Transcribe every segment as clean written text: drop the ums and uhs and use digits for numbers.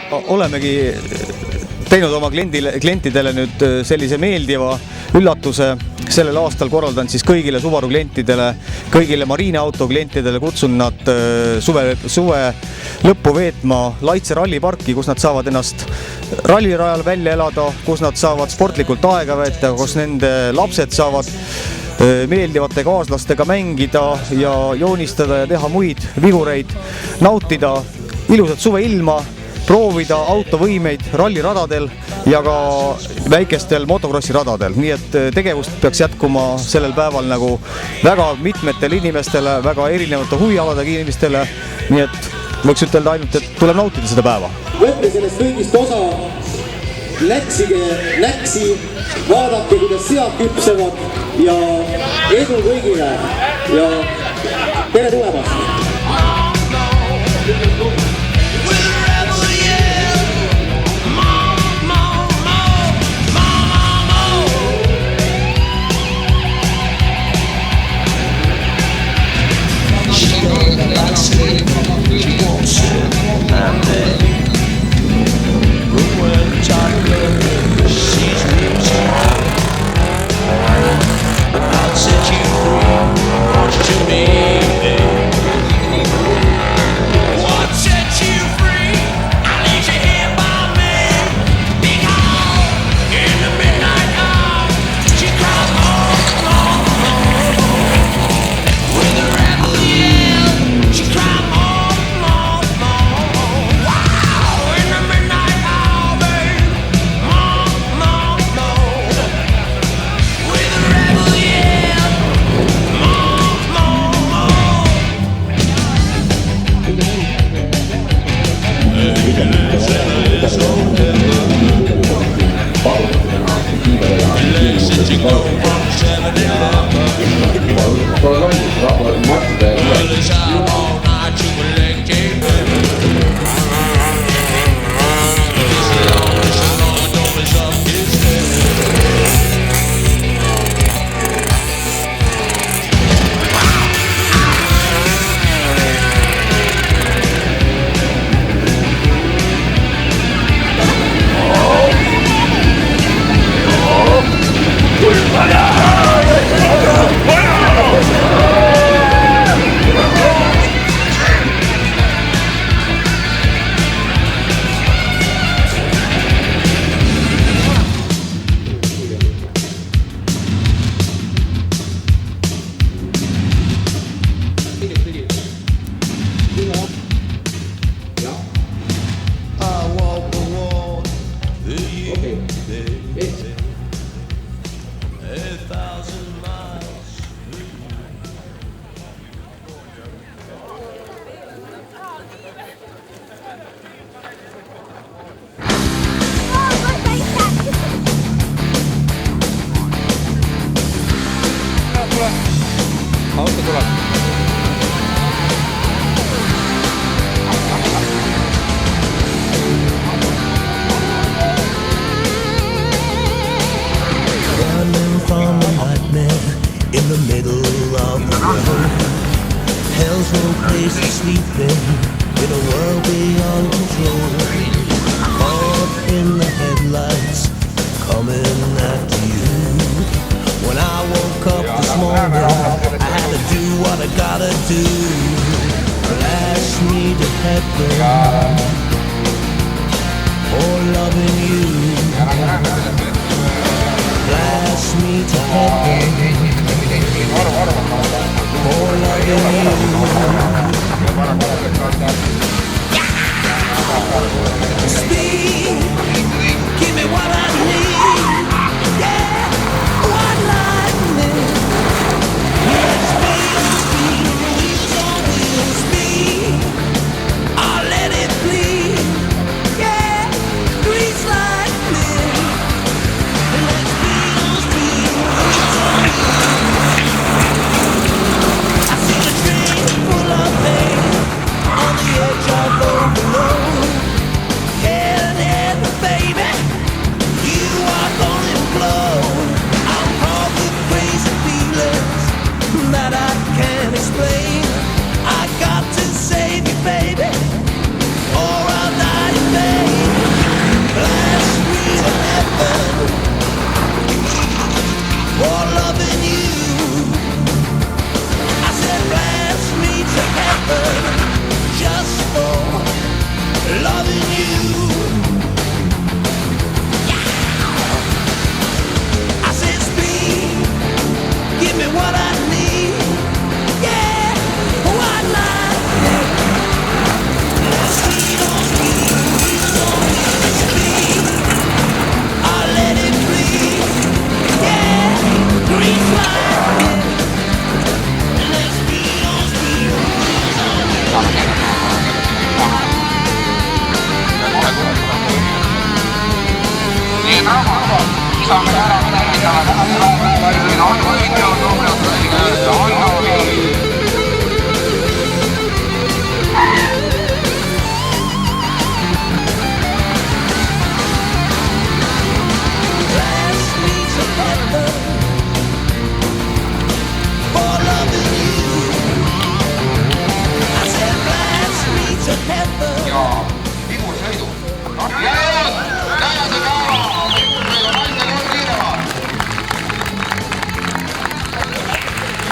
Olemegi teinud oma klientidele nüüd sellise meeldiva üllatuse. Sellel aastal korraldan siis kõigile Subaru klientidele, kõigile mariiniauto klientidele, kutsun nad suve lõppu veetma Laitse ralliparki, kus nad saavad ennast rallirajal välja elada, kus nad saavad sportlikult aega veeta, kus nende lapsed saavad meeldivate kaaslastega mängida ja joonistada ja teha muid vigureid, nautida ilusat suveilma, proovida autovõimeid ralliradadel ja ka väikestel motokrossi radadel. Nii et tegevust peaks jätkuma sellel päeval nagu väga mitmetele inimestele, väga erinevate huvialadega inimestele. Nii et võiks ütelda ainult, et tuleb nautida seda päeva. Võtte sellest kõigist osa, läksi, vaadake, kuidas sead küpsevad ja edu kõigile ja tere tulemast! Auto tuleb. Running from a nightmare in the middle of the road. Hell's no place to sleep in a world beyond control. Caught in the headlights, coming after you. When I woke up this morning, I had to do what I gotta do. Flash me to heaven for loving you. Flash me to heaven for loving you. Speed, give me what I need. Yeah, one lightning. Yeah, speed, wheels on wheels. Speed, I'll let it bleed. Yeah, grease lightning. Let's speed, wheels on wheels. I see the train.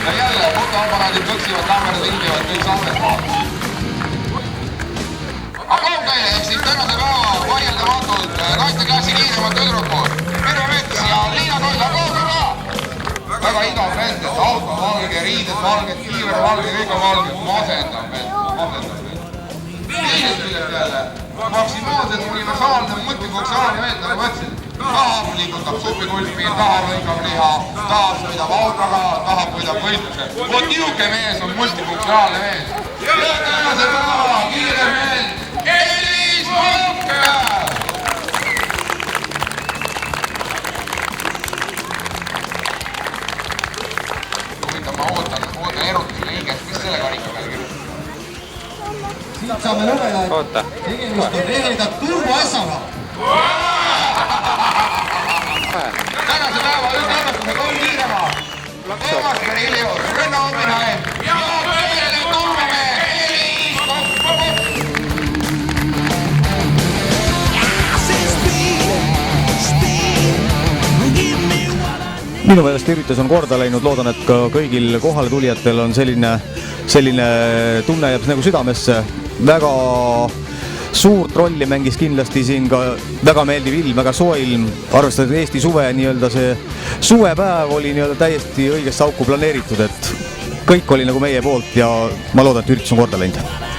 ja jälle fotoaparaadid põksivad, kaamerad ilmivad, kõik salvestavad. Aplausile ehk siis tänase päeva vaieldamatult naisteklassi kiiremad tüdrukud. Merve Mets ja Liina Toll, aplausi ka! Väga igav vend, et auto valge, riided valged, kiiver valge, kõik on valge. Masendab vend. Teisest küljest jälle maksimaalselt universaalne, multifunktsionaalne vend, nagu ma ütlesin. Tahab liigutab supikulpi, tahab lõikab liha, tahab sõidab autoga, tahab võidab võitluse. Vot niuke mees on multifunktsionaalne mees. Ja tänase päeva kiire mees, Elis Munker! Huvitav, ma ootan erutusele hingest, mis selle karika peale kirjutab? Siit saame lugeda, et tegemist on eheda turboassaga. Tänase päeva üldarvestuse kolm kiirema. Toomas Kerilius, Renno Ominaen ja Pööle Turmemehe Elis Munker! Minu meelest üritus on korda läinud, loodan, et ka kõigil kohale tulijatel on selline tunne jääb nagu südamesse. Väga suurt rolli mängis kindlasti siin ka väga meeldiv ilm, väga soe ilm, arvestades Eesti suve, nii-öelda see suvepäev oli nii-öelda täiesti õigesse auku planeeritud, et kõik oli nagu meie poolt ja ma loodan, et üritus on korda läinud.